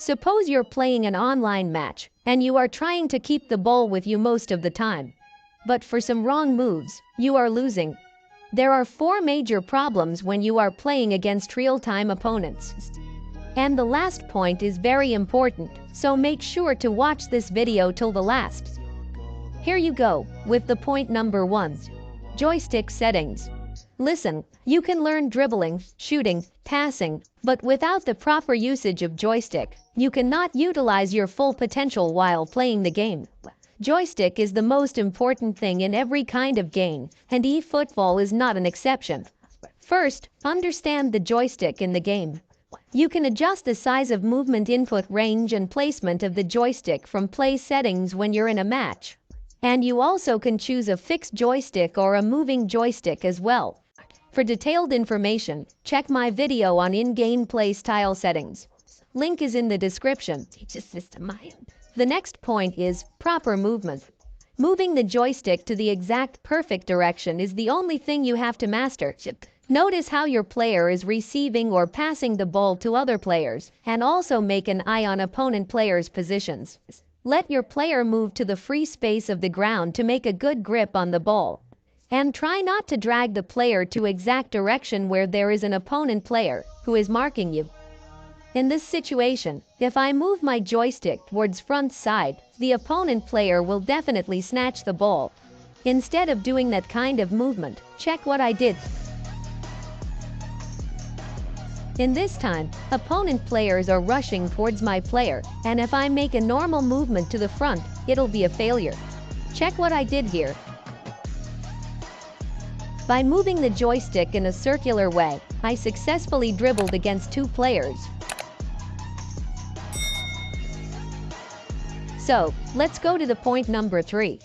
Suppose you're playing an online match, and you are trying to keep the ball with you most of the time. But for some wrong moves, you are losing. There are 4 major problems when you are playing against real-time opponents. And the last point is very important, so make sure to watch this video till the last. Here you go, with the point number 1. Joystick settings. Listen, you can learn dribbling, shooting, passing, but without the proper usage of joystick, you cannot utilize your full potential while playing the game. Joystick is the most important thing in every kind of game, and eFootball is not an exception. First, understand the joystick in the game. You can adjust the size of movement input range and placement of the joystick from play settings when you're in a match. And you also can choose a fixed joystick or a moving joystick as well. For detailed information, check my video on in-game play style settings. Link is in the description. The next point is proper movement. Moving the joystick to the exact perfect direction is the only thing you have to master. Notice how your player is receiving or passing the ball to other players, and also make an eye on opponent players' positions. Let your player move to the free space of the ground to make a good grip on the ball. And try not to drag the player to exact direction where there is an opponent player who is marking you. In this situation, if I move my joystick towards front side, the opponent player will definitely snatch the ball. Instead of doing that kind of movement, check what I did. In this time, opponent players are rushing towards my player, and if I make a normal movement to the front, it'll be a failure. Check what I did here. By moving the joystick in a circular way, I successfully dribbled against 2 players. So, let's go to the point number 3.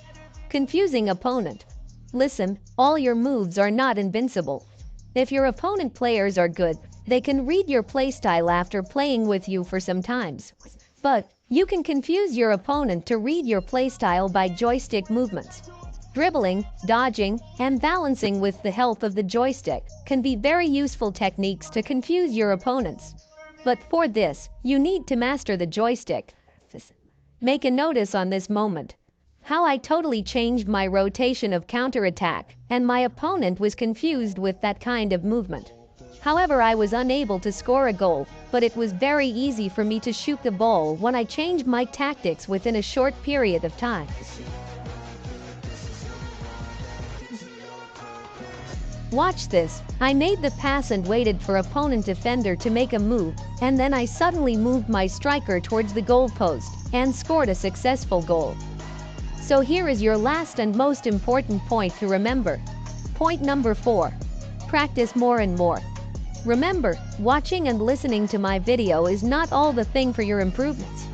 Confusing opponent. Listen, all your moves are not invincible. If your opponent players are good, they can read your playstyle after playing with you for some times. But, you can confuse your opponent to read your playstyle by joystick movements. Dribbling, dodging, and balancing with the help of the joystick can be very useful techniques to confuse your opponents. But for this, you need to master the joystick. Make a notice on this moment. How I totally changed my rotation of counterattack, and my opponent was confused with that kind of movement. However, I was unable to score a goal, but it was very easy for me to shoot the ball when I changed my tactics within a short period of time. Watch this. I made the pass and waited for opponent defender to make a move, and then I suddenly moved my striker towards the goal post and scored a successful goal. So here is your last and most important point to remember. Point number 4. Practice more and more. Remember, watching and listening to my video is not all the thing for your improvements.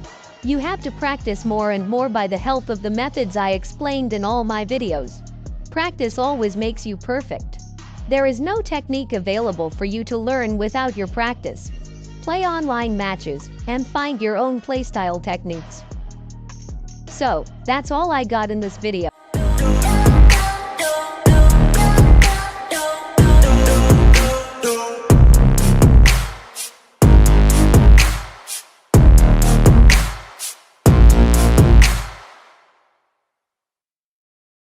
You have to practice more and more by the help of the methods I explained in all my videos. Practice always makes you perfect. There is no technique available for you to learn without your practice. Play online matches and find your own playstyle techniques. So, that's all I got in this video.